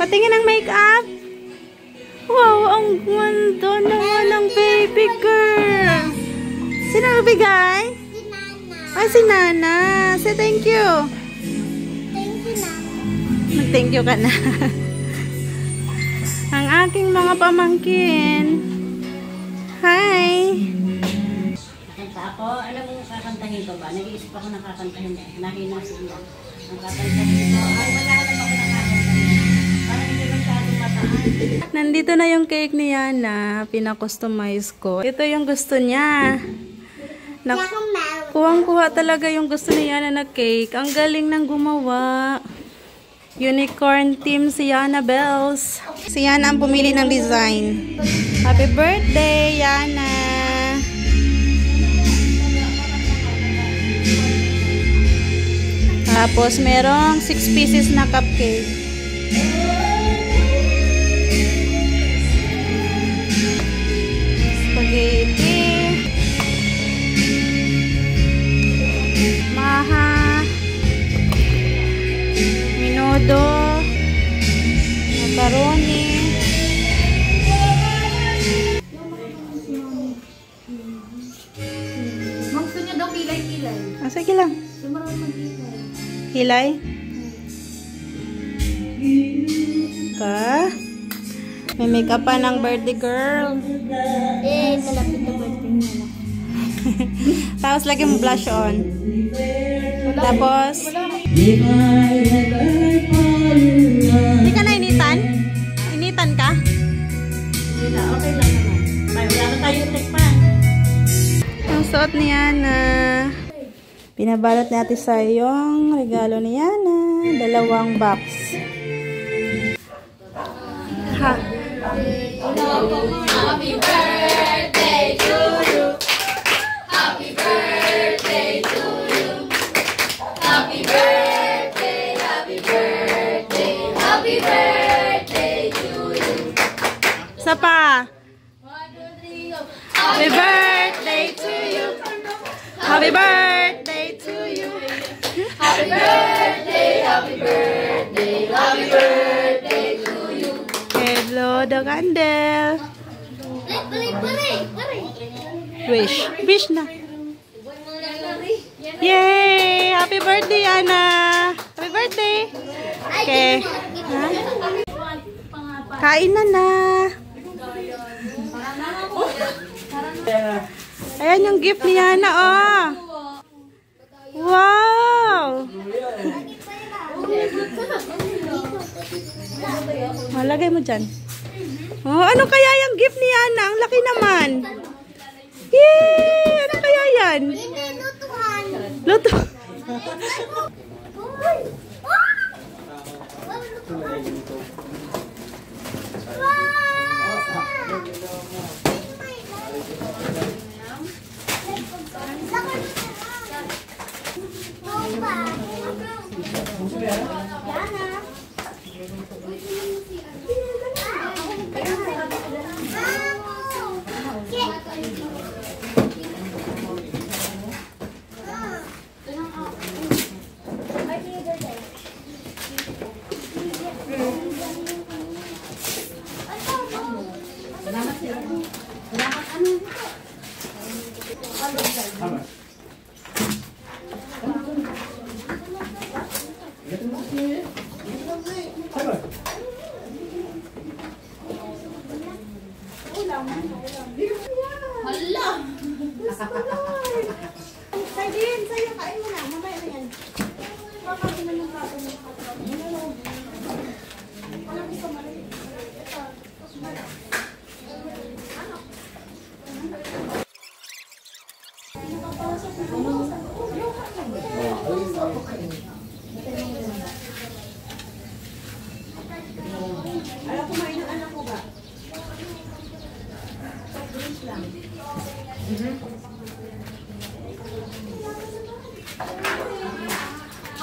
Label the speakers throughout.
Speaker 1: Patingin ng makeup. Wow, ang ganda naman ng baby girl. Sino nagbigay?
Speaker 2: Si Nana.
Speaker 1: Ay, si Nana. Say thank you.
Speaker 2: Thank you, Nana.
Speaker 1: Mag-thank you ka na. Ang aking mga pamangkin. Hi.
Speaker 3: Kanta ako. Alam mo, kakantahin ko ba? Nag-iisip ako na kakantahin. Nahina siya. Ang kakantahin ko. Ay, wala naman ako nakakantahin. Parang hindi masyadong mataan.
Speaker 1: Nandito na yung cake ni Yana. Pina-customize ko. Ito yung gusto niya. Kuwang-kuha talaga yung gusto ni Yana na cake. Ang galing ng gumawa. Unicorn team si Yana Bells. Si Yana ang pumili ng design. Happy birthday, Yana! Tapos merong 6 pieces na cupcake. Spaghetti. Maha. Minudo. Macaroni.
Speaker 3: Gusto niya daw kilay-kilay.
Speaker 1: Ah, sige lang.
Speaker 3: Sumarang mag-kilay.
Speaker 1: Hilay. Pa. May makeup pa ng birthday girl.
Speaker 2: Malapit na birthday niya.
Speaker 1: Tapos lagi mo blush on. Tapos hindi ka na initan? Initan ka?
Speaker 3: Hindi na, okay lang naman. Wala na tayong tikman.
Speaker 1: Ang suot ni Yana. Pinabalot natin sa yung regalo ni Yana. 2 box. Ha.
Speaker 4: Happy birthday to you. Happy birthday to you. Happy birthday, happy birthday, happy birthday to you.
Speaker 1: Isa pa.
Speaker 4: 1, 2, 3, go.
Speaker 1: Happy birthday to you. Happy birthday to you.
Speaker 4: Happy birthday, happy birthday, happy birthday to you.
Speaker 1: Hello, the candle. Wish. Wish na. Yay! Happy birthday, Ana! Happy birthday! Okay. Ha? Kain na na. Ayan yung gift ni Ana, oh. Wow! Malagay mo dyan. Oh, ano kaya yung gift ni Ana? Ang laki naman. Yay! Ano kaya yan? Luto.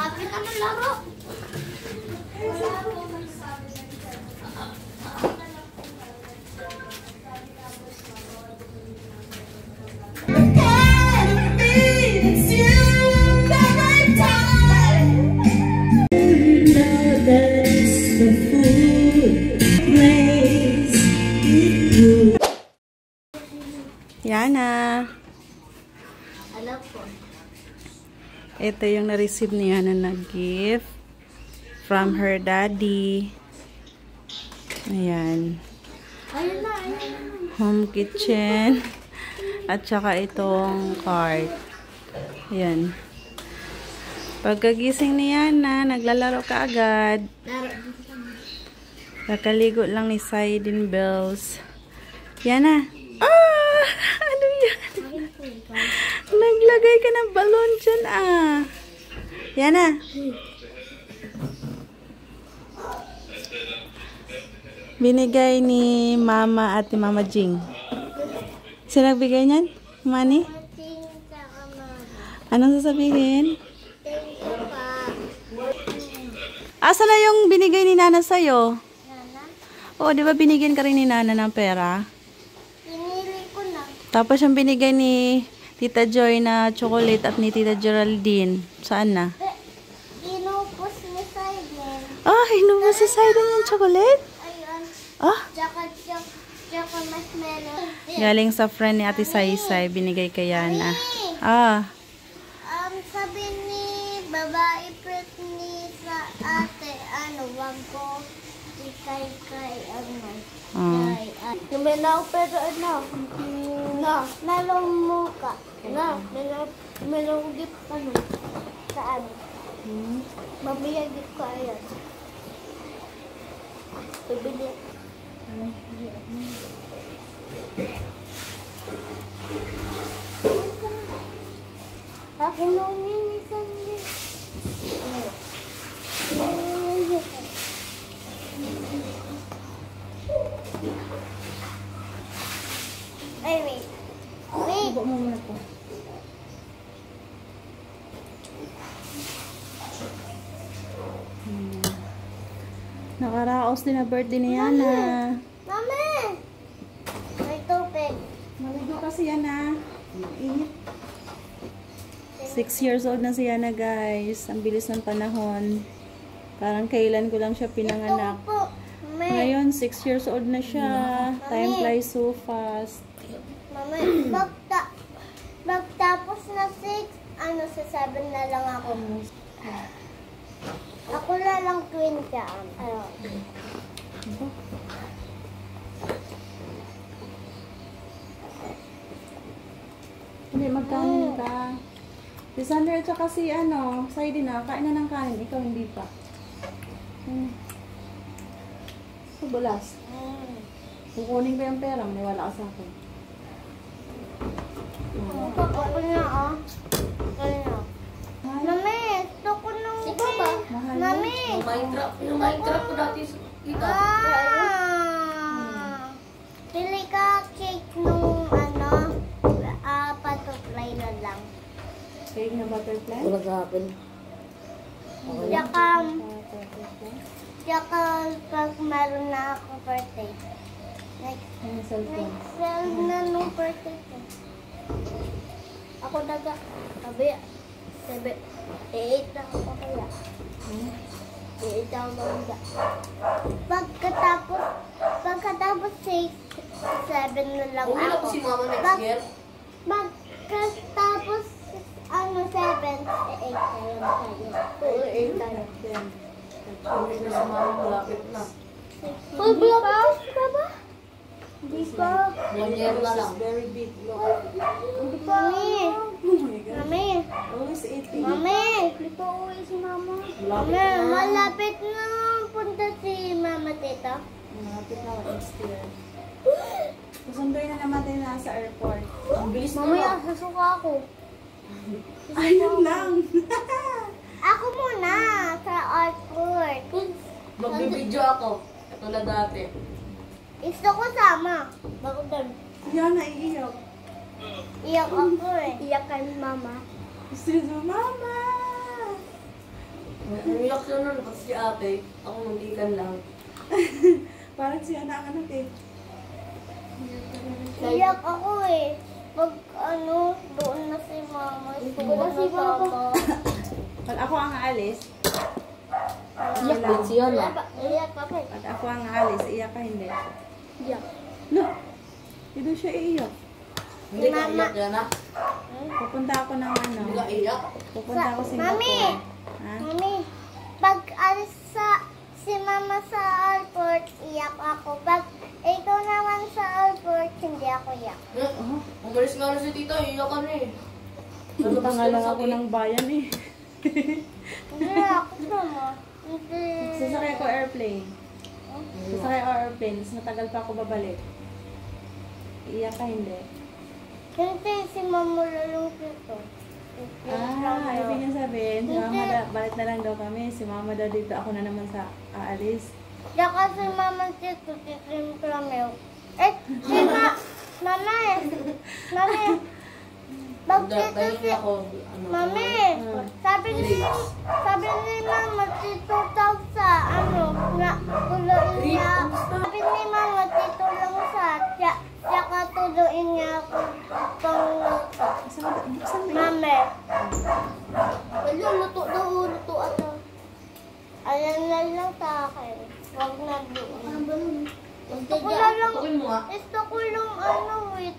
Speaker 2: Happy ka ng laro.
Speaker 4: It's you that I die.
Speaker 1: Yana.
Speaker 2: Alam po.
Speaker 1: Ito yung na-receive ni Yana na gift from her daddy. Ayan.
Speaker 2: Ayun na.
Speaker 1: Home kitchen. At saka itong cart. Ayan. Pagkagising ni Yana, naglalaro ka agad. Kakaligo lang ni Sidin Bells. Yana. Ah! Ano yan? Naglagay ka ng balon dyan ah. Yana. Binigay ni Mama at ni Mama Jing. Sino nagbigay niyan? Mani? Anong sasabihin?
Speaker 2: Thank you pa.
Speaker 1: Asa na yung binigay ni Nana sa'yo?
Speaker 2: Nana,
Speaker 1: Oo, di ba binigyan ka rin ni Nana ng pera?
Speaker 2: pinili ko na.
Speaker 1: Tapos yung binigay ni Tita Joy na chocolate at ni Tita Geraldine. Saan na?
Speaker 2: Inupos ni Simon.
Speaker 1: Ah, inumo si Sidon yung chocolate?
Speaker 2: Ayun.
Speaker 1: Ah,
Speaker 2: Tsaka marshmallow.
Speaker 1: galing sa friend ni Ate Saysay, binigay kay Yana. Ah,
Speaker 2: Sabi ni babae pret ni sa ate, wag ko ikay
Speaker 1: ah.
Speaker 2: May na pero nalong mo ka. May gift ka no. Saan? Mamaya gift ko ayan. Bibili. Akin nung minisan din. Ay, wait. Wait.
Speaker 1: Ibo mo muna po. Nakaraos din na birthday ni Yana.
Speaker 2: Mami! May tubig.
Speaker 1: Maligo kasi Yana. Init. 6 years old na si Yana, guys. Ang bilis ng panahon. Parang kailan ko lang siya pinanganak.
Speaker 2: Po. Mami.
Speaker 1: Ngayon, 6 years old na siya. Time flies so fast.
Speaker 2: Mami, magtapos na 6, sa 7 na lang ako. Ako na lang 20.
Speaker 1: Hindi, magkanin ka. Si Sander at saka si Saidi na, kain na ng kanin. Ikaw hindi pa. So, bulas. Kukunin ko yung pera, maniwala ka sa akin.
Speaker 2: Ako na, Mami, gusto ko nung
Speaker 1: Mahal mo?
Speaker 2: Mami!
Speaker 4: Yung Minecraft ko dati sa kita.
Speaker 2: Pili ka cake nung butterfly na lang.
Speaker 1: Cake na butterfly?
Speaker 4: Wala sa akin.
Speaker 2: Tsaka pag meron na ako birthday.
Speaker 1: Ano cellphone?
Speaker 2: Next na nung birthday ko. Ako daga. Sabi, 8 na ako kaya. 8 ako daga. Pagkatapos 6, 7 na lang
Speaker 4: Uwi na
Speaker 2: ako.
Speaker 4: po si mama next year.
Speaker 2: Pagkatapos 7, 8 tayo. 8 tayo.
Speaker 4: Uwi na si mama, malapit na.
Speaker 2: Malapit ka ba? Hindi pa.
Speaker 4: 1 year na lang.
Speaker 1: Very big. Look.
Speaker 2: Mami!
Speaker 1: Oh my God.
Speaker 2: Mami!
Speaker 1: Always 80.
Speaker 2: Mami! Dito uwi si mama. Mami, malapit na punta si mama tita.
Speaker 1: Malapit na next year. Susunduin na naman tayo na sa airport.
Speaker 4: Ang bilis na
Speaker 2: Mamaya,
Speaker 4: lang.
Speaker 2: sasuka ako.
Speaker 1: Ayun lang.
Speaker 2: Ako muna sa airport.
Speaker 4: Magbibidyo ako. Ito na dati.
Speaker 2: Gusto ko sama. Bakit doon?
Speaker 1: Yan, naiiyak.
Speaker 2: Iyak ako eh. Iyak kay mama.
Speaker 1: Gusto niya sa mama.
Speaker 4: Umiyak siya nun kasi si ate. Ako nandikan lang.
Speaker 1: Parang siya na ang anak eh.
Speaker 2: Iyak ako eh. Pag doon na si mama. Gusto ko na si mama.
Speaker 1: Pag ako ang aalis,
Speaker 4: Iyak din siya na.
Speaker 2: Iyak ako eh.
Speaker 1: pag ako ang aalis, iyak ka hindi.
Speaker 2: Iyak.
Speaker 1: No, hindi siya iiyak.
Speaker 4: Hindi ka iyak yan ah.
Speaker 1: Pupunta ako ng ano.
Speaker 4: Hindi ka iyak.
Speaker 1: Pupunta ako Singapore.
Speaker 2: Mami!
Speaker 1: Ha?
Speaker 2: Mami, pag alis si mama sa airport, iyak ako. Pag ikaw naman sa airport, hindi ako iyak.
Speaker 4: Ang galis nga na si tita, iyak ka na eh.
Speaker 1: Pupunta nga lang ako ng bayan eh.
Speaker 2: Hindi ako naman. Hindi.
Speaker 1: Sasakay ako airplane. Sasakay ako airplane. Tapos matagal pa ako babalik. Iiyak ka hindi.
Speaker 2: Hindi, si mama lalong dito.
Speaker 1: Ibig niya sabihin, si mama balik na lang daw kami. Si mama daw dito, ako na naman sa aalis.
Speaker 2: Saka si mama dito, titimpla milk. Mama eh. Mami. Bakit
Speaker 4: Dahil
Speaker 2: si...
Speaker 4: ako,
Speaker 2: Mami, sabi ni mama dito daw sa na tuloy niya. Sabi ni mama dito lang sa tsaka tuloy niya ako pang luto. Mami. Wala, luto daw, luto ano. Ayan na lang sa akin. Huwag na doon. Gusto ko na lang,
Speaker 4: tutukin mo ah.
Speaker 2: gusto ko lang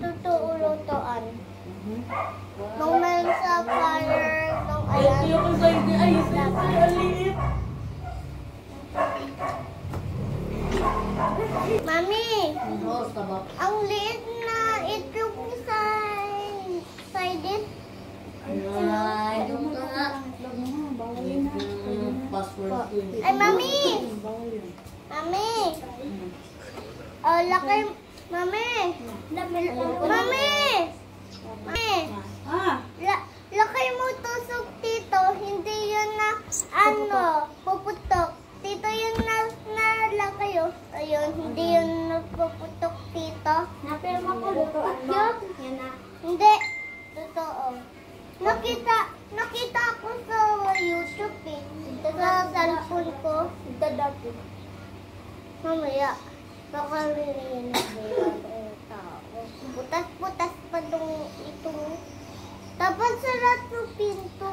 Speaker 2: totoo lutoan. Nung may sa fire, nung ayan.
Speaker 4: Iyak ka sa'yo, di ay, aliit.
Speaker 2: Mami,
Speaker 4: Oo, tama.
Speaker 2: ang liit na itlog ni Saidin.
Speaker 4: Ay, yung ka nga.
Speaker 1: Bawal yun na.
Speaker 4: Password ko yun.
Speaker 2: Ay, Mami!
Speaker 1: Bawal yun.
Speaker 2: Mami! Oh, laki. Mami! Mami! Mami! Laki mo tusok dito. Hindi yun na, puputok. Dito yun na laki yun. Ayun, hindi yun nagpuputok dito. Napirma ko lutoan mo? Yan na. Hindi. Totoo. Nakita ko sa YouTube eh. Sa cellphone ko. Dadapo. Mamaya. Baka ririnig na yung tao. Putas-putas pa itong. Tapos sarap ng pinto.